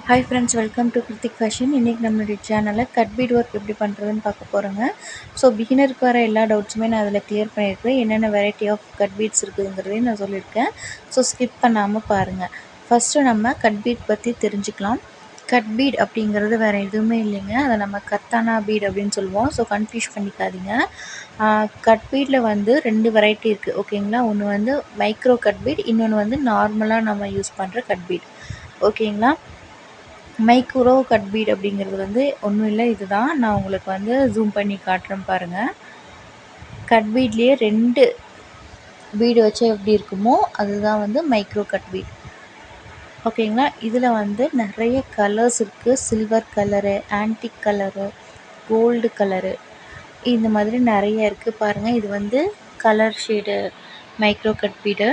Hi friends, welcome to Hrithik fashion. இன்றைக்கி நம்மளுடைய சேனலில் கட் பீட் ஒர்க் எப்படி பண்ணுறதுன்னு பார்க்க போகிறோங்க. ஸோ பிகினருக்கு வர எல்லா டவுட்ஸுமே நான் அதில் கிளியர் பண்ணியிருக்கேன். என்னென்ன வெரைட்டி ஆஃப் கட் பீட்ஸ் இருக்குதுங்கிறதையும் நான் சொல்லியிருக்கேன். ஸோ ஸ்கிப் பண்ணாமல் பாருங்கள். ஃபஸ்ட்டு நம்ம கட் பீட் பற்றி தெரிஞ்சுக்கலாம். கட் பீட் அப்படிங்கிறது வேறு எதுவுமே இல்லைங்க. அதை நம்ம கர்தானா பீட் அப்படின்னு சொல்லுவோம். ஸோ கன்ஃபியூஸ் பண்ணிக்காதீங்க. கட் பீட்டில் வந்து 2 வெரைட்டி இருக்குது, ஓகேங்களா. ஒன்று வந்து மைக்ரோ கட் பீட், இன்னொன்று வந்து நார்மலாக நம்ம யூஸ் பண்ணுற கட் பீட், ஓகேங்களா. மைக்ரோ கட் பீட் அப்படிங்கிறது வந்து ஒன்றும் இல்லை, இதுதான். நான் உங்களுக்கு வந்து ஜூம் பண்ணி காட்டுறேன் பாருங்கள். கட் பீட்லேயே 2 பீடு வச்சா எப்படி இருக்குமோ அதுதான் வந்து மைக்ரோ கட் பீட், ஓகேங்களா. இதில் வந்து நிறைய கலர்ஸ் இருக்குது. Silver colour, antique colour, gold colour, இந்த மாதிரி நிறைய இருக்குது பாருங்கள். இது வந்து colour shade micro cut bead.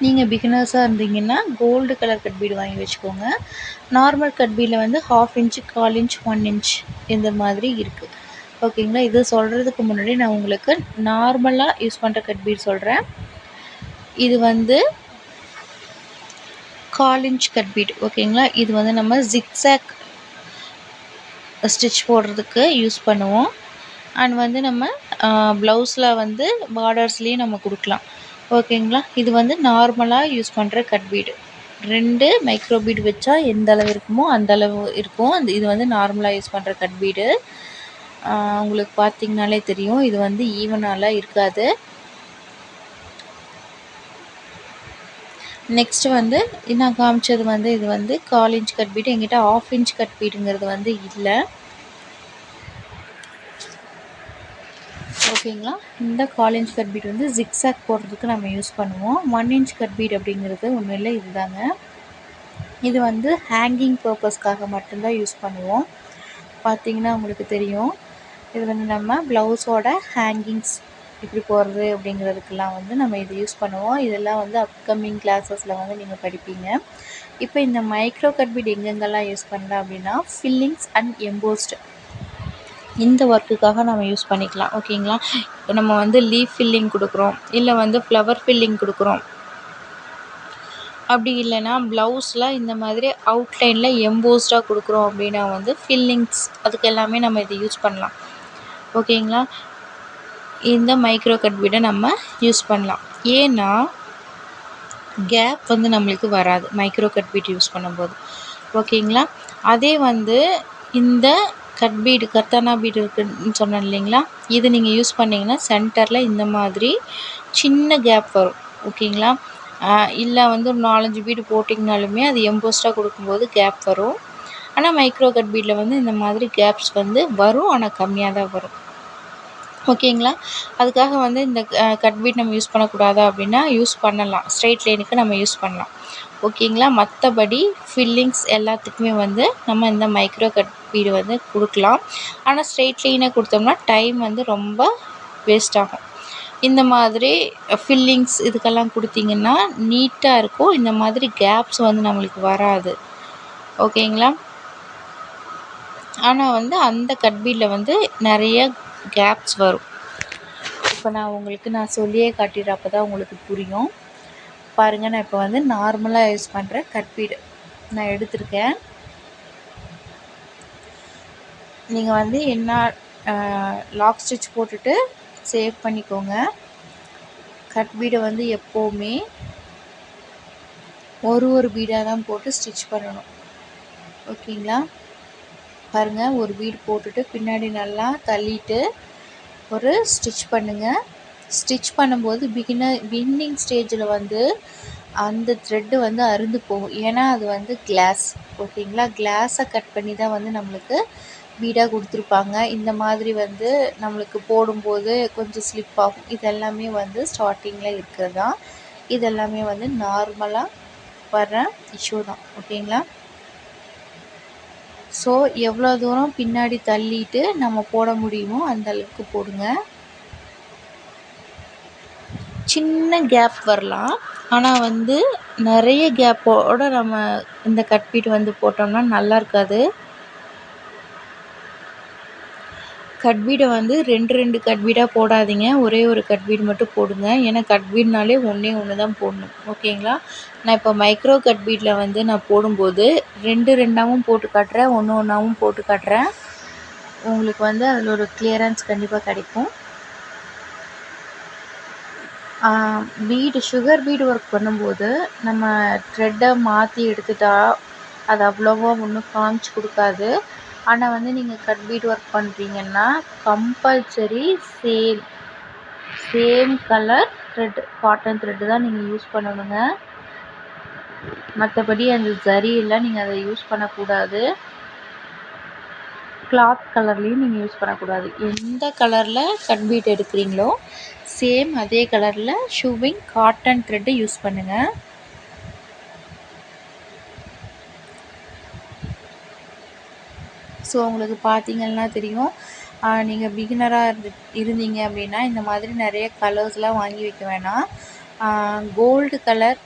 நீங்கள் பிகினர்ஸாக இருந்தீங்கன்னா கோல்டு கலர் கட் பீடு வாங்கி வச்சுக்கோங்க. நார்மல் கட் பீடில் வந்து 1/2 இன்ச், 1/4 இன்ச், 1 இன்ச் இந்த மாதிரி இருக்குது, ஓகேங்களா. இது சொல்கிறதுக்கு முன்னாடி நான் உங்களுக்கு நார்மலாக யூஸ் பண்ணுற கட் பீட் சொல்கிறேன். இது வந்து 1/4 இன்ச் கட் பீட், ஓகேங்களா. இது வந்து நம்ம ஜிக்ஸாக் ஸ்டிச் போடுறதுக்கு யூஸ் பண்ணுவோம். அண்ட் வந்து நம்ம ப்ளவுஸில் வந்து பார்டர்ஸ்லேயும் நம்ம கொடுக்கலாம், ஓகேங்களா. இது வந்து நார்மலாக யூஸ் பண்ணுற கட் பீடு. 2 மைக்ரோ பீடு வச்சா எந்த அளவு இருக்குமோ அந்த அளவு இருக்கும். இது வந்து நார்மலாக யூஸ் பண்ணுற கட் பீடு. உங்களுக்கு பார்த்திங்கனாலே தெரியும், இது வந்து ஈவனாலாம் இருக்காது. நெக்ஸ்ட்டு வந்து நான் காமிச்சது வந்து இது வந்து 1/4 இன்ச் கட் பீடு. எங்கிட்ட 1/2 இன்ச் கட் பீடுங்கிறது வந்து இல்லை, ஓகேங்களா. இந்த 1/4 இன்ச் கட் பீட் வந்து ஜிக்ஸாக் போடுறதுக்கு நம்ம யூஸ் பண்ணுவோம். 1 இன்ச் கட் பீட் அப்படிங்கிறது ஒன்றும் இல்லை, இதுதாங்க. இது வந்து ஹேங்கிங் பர்பஸ்க்காக மட்டும்தான் யூஸ் பண்ணுவோம். பார்த்திங்கன்னா உங்களுக்கு தெரியும். இது வந்து நம்ம ப்ளவுஸோட ஹேங்கிங்ஸ் இப்படி போடுறது அப்படிங்கிறதுக்கெல்லாம் வந்து நம்ம இது யூஸ் பண்ணுவோம். இதெல்லாம் வந்து அப்கமிங் கிளாஸஸில் வந்து நீங்கள் படிப்பீங்க. இப்போ இந்த மைக்ரோ கட் பீட் எங்கெங்கெல்லாம் யூஸ் பண்ணலாம் அப்படின்னா, ஃபில்லிங்ஸ் அண்ட் எம்போஸ்டு இந்த ஒர்க்குக்காக நம்ம யூஸ் பண்ணிக்கலாம், ஓகேங்களா. நம்ம வந்து லீஃப் ஃபில்லிங் கொடுக்குறோம், இல்லை வந்து ஃப்ளவர் ஃபில்லிங் கொடுக்குறோம், அப்படி இல்லைன்னா ப்ளவுஸில் இந்த மாதிரி அவுட்லைனில் எம்போஸ்டாக கொடுக்குறோம் அப்படின்னா வந்து ஃபில்லிங்ஸ், அதுக்கு எல்லாமே நம்ம இதை யூஸ் பண்ணலாம், ஓகேங்களா. இந்த மைக்ரோ கட் பீடை நம்ம யூஸ் பண்ணலாம். ஏன்னா கேப் வந்து நம்மளுக்கு வராது மைக்ரோ கட் பீட் யூஸ் பண்ணும்போது, ஓகேங்களா. அதே வந்து இந்த கட் பீடு கர்தானா பீடு இருக்குன்னு சொன்னேன் இல்லைங்களா, இது நீங்கள் யூஸ் பண்ணிங்கன்னா சென்டரில் இந்த மாதிரி சின்ன கேப் வரும், ஓகேங்களா. இல்லை வந்து ஒரு 4-5 பீடு போட்டிங்கனாலுமே அது எம்போஸ்டாக கொடுக்கும்போது கேப் வரும். ஆனால் மைக்ரோ கட் பீடில் வந்து இந்த மாதிரி கேப்ஸ் வந்து வரும், ஆனால் கம்மியாக தான் வரும், ஓகேங்களா. அதுக்காக வந்து இந்த கட் பீட் நம்ம யூஸ் பண்ணக்கூடாதா அப்படின்னா யூஸ் பண்ணலாம். ஸ்ட்ரெயிட் லைனுக்கு நம்ம யூஸ் பண்ணலாம், ஓகேங்களா. மற்றபடி ஃபில்லிங்ஸ் எல்லாத்துக்குமே வந்து நம்ம இந்த மைக்ரோ கட் பீடு வந்து கொடுக்கலாம். ஆனால் ஸ்ட்ரெயிட் லைனை கொடுத்தோம்னா டைம் வந்து ரொம்ப வேஸ்ட் ஆகும். இந்த மாதிரி ஃபில்லிங்ஸ் இதுக்கெல்லாம் கொடுத்திங்கன்னா நீட்டாக இருக்கும். இந்த மாதிரி கேப்ஸ் வந்து நம்மளுக்கு வராது, ஓகேங்களா. ஆனால் வந்து அந்த கட் பீடில் வந்து நிறைய கேப்ஸ் வரும். இப்போ நான் சொல்லியே காட்டிடுறேன், அப்போ தான் உங்களுக்கு புரியும். பாருங்கள், நான் இப்போ வந்து நார்மலாக யூஸ் பண்ணுற கட் பீடு நான் எடுத்திருக்கேன். நீங்கள் வந்து என்ன லாக் ஸ்டிச் போட்டுட்டு சேவ் பண்ணிக்கோங்க. கட் பீடை வந்து எப்போவுமே ஒரு பீடாக தான் போட்டு ஸ்டிச் பண்ணணும், ஓகேங்களா. பாருங்கள், ஒரு பீடு போட்டுட்டு பின்னாடி நல்லா தள்ளிட்டு ஒரு ஸ்டிச் பண்ணுங்கள். ஸ்டிச் பண்ணும்போது பிகினிங் ஸ்டேஜில் வந்து அந்த த்ரெட்டு வந்து அறுந்து போகும். ஏன்னா அது வந்து கிளாஸ், ஓகேங்களா. கிளாஸை கட் பண்ணி தான் வந்து நம்மளுக்கு பீடாக கொடுத்துருப்பாங்க. இந்த மாதிரி வந்து நம்மளுக்கு போடும்போது கொஞ்சம் ஸ்லிப் ஆகும். இதெல்லாமே வந்து ஸ்டார்டிங்கில் இருக்கிறது தான். இதெல்லாமே வந்து நார்மலாக வர்ற இஷ்யூ தான், ஓகேங்களா. ஸோ எவ்வளோ தூரம் பின்னாடி தள்ளிட்டு நம்ம போட முடியுமோ அந்த அளவுக்கு போடுங்க. சின்ன கேப் வரலாம், ஆனால் வந்து நிறைய கேப்போடு நம்ம இந்த கட் பீட் வந்து போட்டோம்னா நல்லா இருக்காது. கட் பீடை வந்து 2 கட் பீடாக போடாதீங்க. ஒரே ஒரு கட் பீட் மட்டும் போடுங்க. ஏன்னா கட் பீட்னாலே ஒன்றே ஒன்று தான் போடணும். ஓகேங்களா? நான் இப்போ மைக்ரோ கட் பீடில் வந்து நான் போடும்போது 2 போட்டு காட்டுறேன். ஒன்றாவும் போட்டு காட்டுறேன். உங்களுக்கு வந்து அதில் ஒரு கிளியரன்ஸ் கண்டிப்பாக கிடைக்கும். சுகர் பீடு ஒர்க் பண்ணும்போது நம்ம த்ரெட்டை மாற்றி எடுத்துட்டா அது அவ்வளோவா ஒன்றும் காமிச்சு கொடுக்காது. ஆனால் வந்து நீங்கள் கட் பீட் ஒர்க் பண்ணுறீங்கன்னா compulsory same colour thread, cotton thread தான் நீங்கள் யூஸ் பண்ணணுங்க. மற்றபடி அந்த ஜரியெல்லாம் நீங்கள் அதை யூஸ் பண்ணக்கூடாது. கிளாத் கலர்லேயும் நீங்கள் யூஸ் பண்ணக்கூடாது. எந்த கலரில் கட் பீட் எடுக்கிறீங்களோ சேம் அதே கலரில் ஷூவிங் காட்டன் த்ரெட்டு யூஸ் பண்ணுங்கள். ஸோ உங்களுக்கு பார்த்தீங்கன்னா தெரியும். நீங்கள் பிகினராக இருந்தீங்க அப்படின்னா இந்த மாதிரி நிறைய கலர்ஸ்லாம் வாங்கி வைக்க வேணாம். கோல்டு கலர்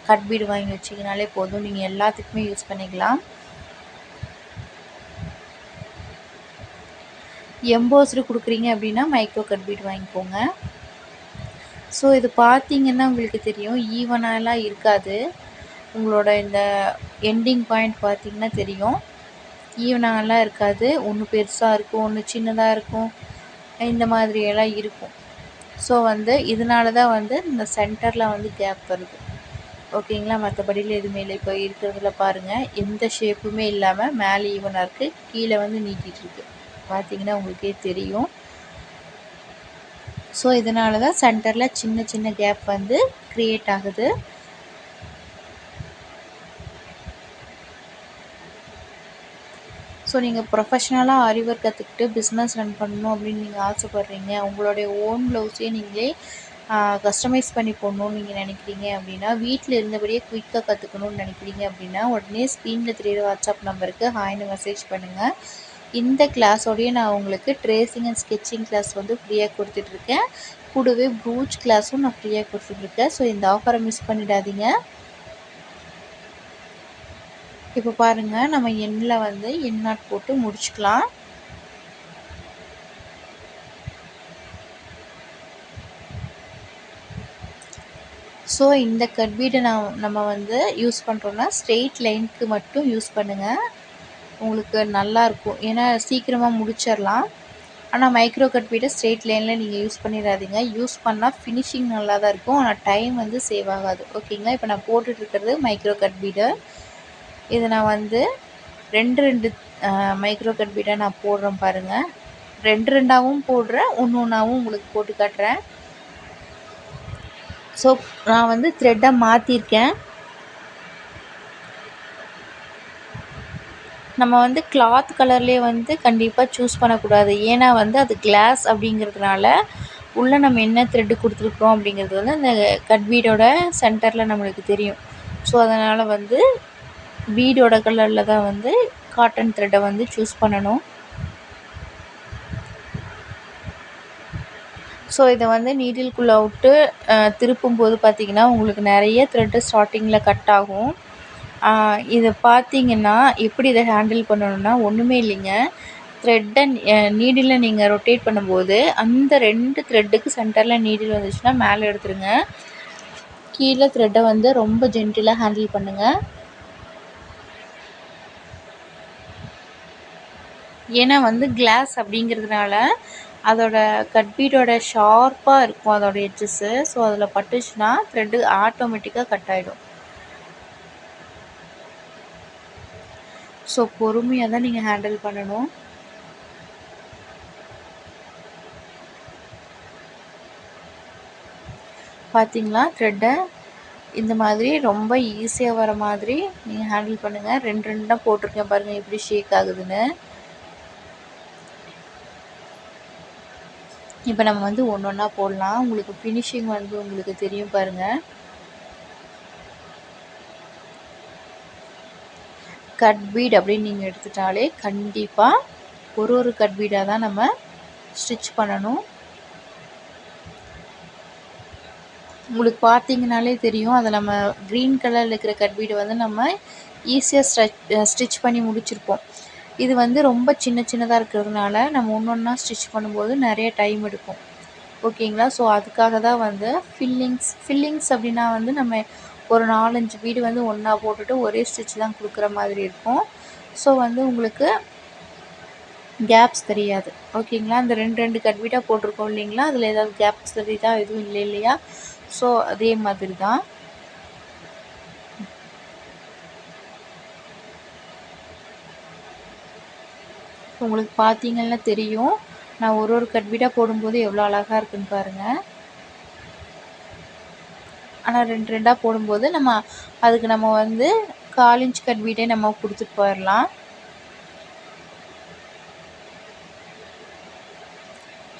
கட் பீடு வாங்கி வச்சிங்கனாலே போதும். நீங்கள் எல்லாத்துக்குமே யூஸ் பண்ணிக்கலாம். எம்போஸ்டு கொடுக்குறீங்க அப்படின்னா மைக்ரோ கட் பீடு வாங்கிக்கோங்க. ஸோ இது பார்த்தீங்கன்னா உங்களுக்கு தெரியும், ஈவனாலாம் இருக்காது. உங்களோட இந்த எண்டிங் பாயிண்ட் பார்த்தீங்கன்னா தெரியும், ஈவனாலாம் இருக்காது. ஒன்று பெருசாக இருக்கும், ஒன்று சின்னதாக இருக்கும், இந்த மாதிரியெல்லாம் இருக்கும். ஸோ வந்து இதனால தான் வந்து இந்த சென்டரில் வந்து கேப் வருது. ஓகேங்களா? மற்றபடியில் எதுவுமே இல்லை. இப்போ இருக்கிறதுல பாருங்கள், எந்த ஷேப்புமே இல்லாமல் மேலே ஈவனாக இருக்குது, கீழே வந்து நீட்டிகிட்ருக்கு. பார்த்தீங்கன்னா உங்களுக்கே தெரியும். ஸோ இதனால தான் சென்டரில் சின்ன சின்ன கேப் வந்து க்ரியேட் ஆகுது. ஸோ நீங்கள் ப்ரொஃபஷ்னலாக ஆரி ஒர்க் கற்றுக்கிட்டு பிஸ்னஸ் ரன் பண்ணணும் அப்படின்னு நீங்கள் ஆசைப்பட்றீங்க, உங்களுடைய ஓன் ப்ளவுஸே நீங்களே கஸ்டமைஸ் பண்ணி போடணும்னு நீங்கள் நினைக்கிறீங்க அப்படின்னா, வீட்டில் இருந்தபடியே குயிக்காக கற்றுக்கணும்னு நினைக்கிறீங்க அப்படின்னா, உடனே ஸ்க்ரீனில் தெரியுற வாட்ஸ்அப் நம்பருக்கு ஹாய்னு மெசேஜ் பண்ணுங்கள். இந்த கிளாஸோடையே நான் உங்களுக்கு ட்ரேசிங் அண்ட் ஸ்கெட்சிங் கிளாஸ் வந்து ஃப்ரீயாக கொடுத்துட்ருக்கேன். கூடவே ப்ரூச் கிளாஸும் நான் ஃப்ரீயாக கொடுத்துட்ருக்கேன். ஸோ இந்த ஆஃபரை மிஸ் பண்ணிடாதீங்க. இப்போ பாருங்கள், நம்ம எண்ணில் வந்து எண் நாட் போட்டு முடிச்சுக்கலாம். ஸோ இந்த கட் பீடை நம்ம வந்து யூஸ் பண்ணுறோன்னா ஸ்ட்ரெயிட் லைனுக்கு மட்டும் யூஸ் பண்ணுங்கள். உங்களுக்கு நல்லாயிருக்கும். ஏன்னா சீக்கிரமாக முடிச்சிடலாம். ஆனால் மைக்ரோ கட் பீடை ஸ்ட்ரெயிட் லைனில் நீங்கள் யூஸ் பண்ணிடாதீங்க. யூஸ் பண்ணால் ஃபினிஷிங் நல்லா தான் இருக்கும், ஆனால் டைம் வந்து சேவ் ஆகாது. ஓகேங்களா? இப்போ நான் போட்டுட்ருக்கிறது மைக்ரோ கட் பீடு. இதை நான் வந்து 2 மைக்ரோ கட் பீடாக நான் போடுறேன் பாருங்கள். 2 போடுறேன், ஒன்றாவும் உங்களுக்கு போட்டு காட்டுறேன். ஸோ நான் வந்து த்ரெட்டை மாற்றிருக்கேன். நம்ம வந்து கிளாத் கலர்லேயே வந்து கண்டிப்பாக சூஸ் பண்ணக்கூடாது. ஏன்னா வந்து அது கிளாஸ் அப்படிங்கிறதுனால உள்ளே நம்ம என்ன த்ரெட்டு கொடுத்துருக்குறோம் அப்படிங்கிறது வந்து அந்த கட் பீடோட சென்டரில் நம்மளுக்கு தெரியும். ஸோ அதனால் வந்து பீடோட கலரில் தான் வந்து காட்டன் த்ரெட்டை வந்து சூஸ் பண்ணணும். ஸோ இதை வந்து நீடில்குள்ளே விட்டு திருப்பும்போது பார்த்திங்கன்னா உங்களுக்கு நிறைய த்ரெட்டு ஸ்டார்டிங்கில் கட் ஆகும். இதை பார்த்திங்கன்னா எப்படி இதை ஹேண்டில் பண்ணணுன்னா ஒன்றுமே இல்லைங்க. த்ரெட்டை நீடிலில் நீங்கள் ரொட்டேட் பண்ணும்போது அந்த 2 த்ரெட்டுக்கு சென்டரில் நீடில் வந்துச்சுன்னா மேலே எடுத்துருங்க. கீழே த்ரெட்டை வந்து ரொம்ப ஜென்டிலாக ஹேண்டில் பண்ணுங்கள். ஏன்னா வந்து கிளாஸ் அப்படிங்கிறதுனால அதோட கட் பீடோட ஷார்ப்பாக இருக்கும் அதோட எட்ஜஸ்ஸு. ஸோ அதில் பட்டுச்சுன்னா த்ரெட்டு ஆட்டோமேட்டிக்காக கட் ஆகிடும். ஸோ பொறுமையாக தான் நீங்கள் ஹேண்டில் பண்ணணும். பார்த்தீங்களா? த்ரெட்டை இந்த மாதிரி ரொம்ப ஈஸியாக வர மாதிரி நீங்கள் ஹேண்டில் பண்ணுங்கள். 2 போட்டிருக்கேன் பாருங்கள் எப்படி ஷேக் ஆகுதுன்னு. இப்போ நம்ம வந்து ஒன்றா போடலாம். உங்களுக்கு ஃபினிஷிங் வந்து உங்களுக்கு தெரியும் பாருங்கள். கட் பீட் அப்படின்னு நீங்கள் எடுத்துட்டாலே கண்டிப்பாக ஒரு கட் பீடாக தான் நம்ம ஸ்டிச் பண்ணணும். உங்களுக்கு பார்த்தீங்கனாலே தெரியும், அதை நம்ம க்ரீன் கலரில் இருக்கிற கட் பீடை வந்து நம்ம ஈஸியாக ஸ்டிச் பண்ணி முடிச்சிருப்போம். இது வந்து ரொம்ப சின்னதாக இருக்கிறதுனால நம்ம ஒன்றா ஸ்டிச் பண்ணும்போது நிறைய டைம் எடுக்கும். ஓகேங்களா? ஸோ அதுக்காக தான் வந்து ஃபில்லிங்ஸ் அப்படின்னா வந்து நம்ம ஒரு 4, 5 பீடு வந்து ஒன்றா போட்டுட்டு ஒரே ஸ்டிச் தான் கொடுக்குற மாதிரி இருக்கும். ஸோ வந்து உங்களுக்கு கேப்ஸ் தெரியாது. ஓகேங்களா? அந்த 2 கட் பீடாக போட்டிருக்கோம் இல்லைங்களா? அதில் ஏதாவது கேப்ஸ் தெரியுதா? எதுவும் இல்லை இல்லையா? ஸோ அதே மாதிரி தான். உங்களுக்கு பார்த்தீங்கன்னா தெரியும். நான் ஒரு கட் பீடாக போடும்போது எவ்வளோ அழகாக இருக்குன்னு பாருங்கள். ஆனால் 2 போடும்போது அதுக்கு நம்ம வந்து 1/4 இன்ச் கட் பீடே நம்ம கொடுத்துட்டு போயிடலாம்.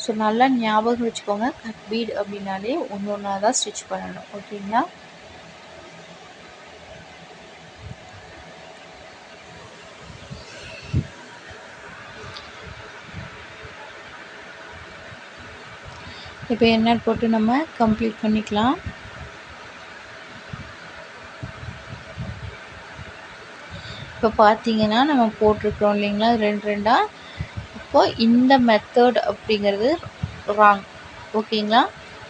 ஸோ நல்லா ஞாபகம் வச்சுக்கோங்க, கட் பீட் அப்படின்னாலே ஒன்றா தான் ஸ்டிச் பண்ணணும். ஓகேங்களா? இப்போ என்ன போட்டு நம்ம கம்ப்ளீட் பண்ணிக்கலாம். இப்போ பார்த்தீங்கன்னா நம்ம போட்டிருக்கிறோம் இல்லைங்களா 2 இப்போது இந்த மெத்தட் அப்படிங்கிறது ராங். ஓகேங்களா?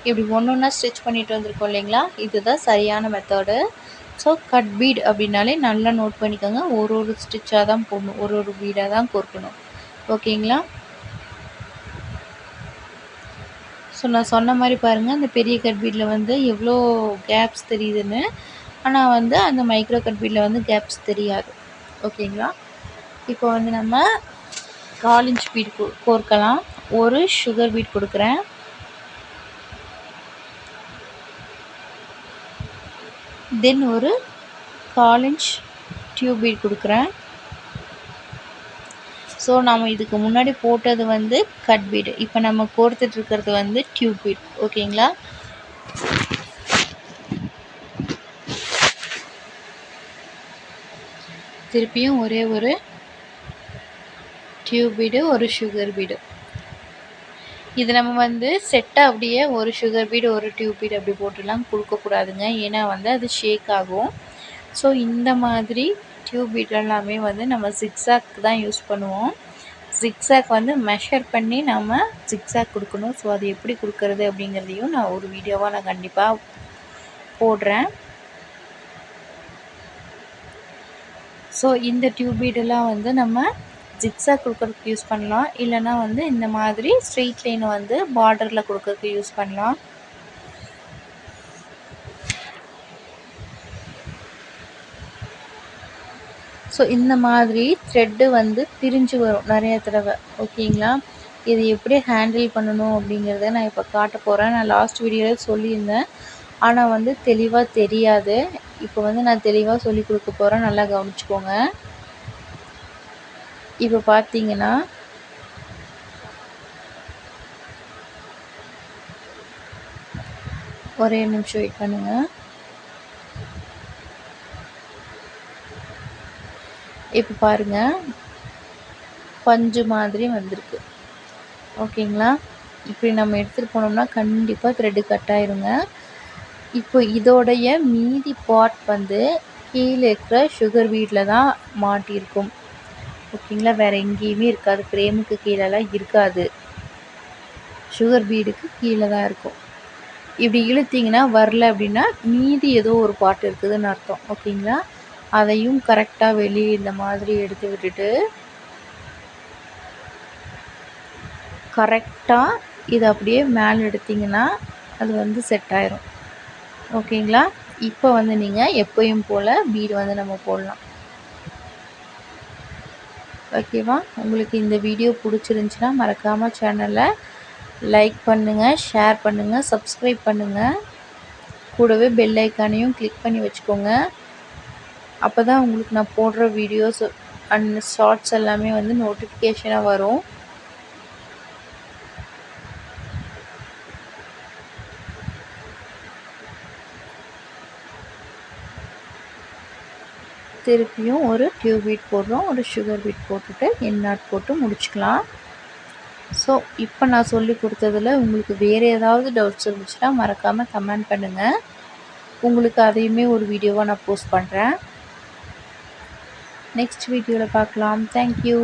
இப்படி ஒன்றா ஸ்டிச் பண்ணிட்டு வந்திருக்கோம் இல்லைங்களா, இதுதான் சரியான மெத்தடு. ஸோ கட் பீட் அப்படின்னாலே நல்லா நோட் பண்ணிக்கோங்க. ஒரு ஸ்டிச்சாக தான் போடணும், ஒரு பீடாக தான் கோர்க்கணும். ஓகேங்களா? ஸோ நான் சொன்ன மாதிரி பாருங்கள், அந்த பெரிய கட் பீடில் வந்து எவ்வளோ கேப்ஸ் தெரியுதுன்னு. ஆனால் வந்து அந்த மைக்ரோ கட் பீடில் வந்து கேப்ஸ் தெரியாது. ஓகேங்களா? இப்போ வந்து நம்ம 1/4 இன்ச் பீட் கோர்க்கலாம். ஒரு சுகர் பீட் கொடுக்குறேன். தென் ஒரு 1/4 இன்ச் டியூப் பீட் கொடுக்குறேன். ஸோ நம்ம இதுக்கு முன்னாடி போட்டது வந்து கட் பீடு, இப்போ நம்ம கோர்த்துட்டு இருக்கிறது வந்து டியூப் பீட். ஓகேங்களா? திருப்பியும் ஒரே ஒரு டியூப் பீடு, ஒரு சுகர் பீடு. இது நம்ம வந்து செட்டாக அப்படியே ஒரு சுகர் பீடு ஒரு டியூப் பீடு அப்படி போட்டுலாம் கொடுக்கக்கூடாதுங்க. ஏன்னா வந்து அது ஷேக் ஆகும். ஸோ இந்த மாதிரி டியூப் பீட் எல்லாமே வந்து நம்ம ஜிக்ஸாக் தான் யூஸ் பண்ணுவோம். ஜிக்ஸாக் வந்து மெஷர் பண்ணி நம்ம ஜிக்ஸாக் கொடுக்கணும். ஸோ அது எப்படி கொடுக்கறது அப்படிங்கிறதையும் நான் ஒரு வீடியோவாக நான் கண்டிப்பாக போடுறேன். ஸோ இந்த டியூப் பீடெல்லாம் வந்து நம்ம ஜிக்ஸாக் கொடுக்கறதுக்கு யூஸ் பண்ணலாம். இல்லைனா வந்து இந்த மாதிரி ஸ்ட்ரெயிட் லைனை வந்து பார்டரில் கொடுக்கறதுக்கு யூஸ் பண்ணலாம். ஸோ இந்த மாதிரி த்ரெட்டு வந்து பிரிஞ்சு வரும் நிறைய தடவை. ஓகேங்களா? இது எப்படி ஹேண்டில் பண்ணணும் அப்படிங்கிறத நான் இப்போ காட்ட போகிறேன். நான் லாஸ்ட் வீடியோவில் சொல்லியிருந்தேன், ஆனால் வந்து தெளிவாக தெரியாது. இப்போ வந்து நான் தெளிவாக சொல்லி கொடுக்க போகிறேன், நல்லா கவனிச்சுக்கோங்க. இப்போ பார்த்தீங்கன்னா ஒரே நிமிஷம் வெயிட் பண்ணுங்கள். இப்போ பாருங்கள், பஞ்சு மாதிரி வந்திருக்கு. ஓகேங்களா? இப்படி நம்ம எடுத்துகிட்டு போனோம்னா கண்டிப்பாக த்ரெட்டு கட் ஆயிருங்க. இப்போ இதோடைய மீதி பார்ட் வந்து கீழே இருக்கிற சுகர் பீடில் தான் மாட்டியிருக்கும். ஓகேங்களா? வேறு எங்கேயுமே இருக்காது, ஃப்ரேமுக்கு கீழெல்லாம் இருக்காது, சுகர் பீடுக்கு கீழே தான் இருக்கும். இப்படி இழுத்திங்கன்னா வரல அப்படின்னா மீதி ஏதோ ஒரு பார்ட் இருக்குதுன்னு அர்த்தம். ஓகேங்களா? அதையும் கரெக்டாக வெளியே இந்த மாதிரி எடுத்து விட்டுட்டு கரெக்டாக இதை அப்படியே மேலே எடுத்திங்கன்னா அது வந்து செட் ஆயிரும். ஓகேங்களா? இப்போ வந்து நீங்கள் எப்பயும் போல் பீடு வந்து நம்ம போடலாம். ஓகேவா? உங்களுக்கு இந்த வீடியோ பிடிச்சிருந்துச்சின்னா மறக்காமல் சேனலை லைக் பண்ணுங்கள், ஷேர் பண்ணுங்கள், சப்ஸ்கிரைப் பண்ணுங்கள். கூடவே பெல் ஐக்கானையும் கிளிக் பண்ணி வச்சுக்கோங்க. அப்போ தான் உங்களுக்கு நான் போடுற வீடியோஸ் அண்ட் ஷார்ட்ஸ் எல்லாமே வந்து நோட்டிஃபிகேஷனாக வரும். திருப்பியும் ஒரு டியூப் பீட் போடுறோம், ஒரு சுகர் பீட் போட்டுட்டு என் நாட் போட்டு முடிச்சுக்கலாம். ஸோ இப்போ நான் சொல்லி கொடுத்ததில் உங்களுக்கு வேறு ஏதாவது டவுட்ஸ் இருந்துச்சுன்னா மறக்காமல் கமெண்ட் பண்ணுங்கள். உங்களுக்கு அதையுமே ஒரு வீடியோவாக நான் போஸ்ட் பண்ணுறேன். நெக்ஸ்ட் வீடியோவில் பார்க்கலாம். தேங்க்யூ.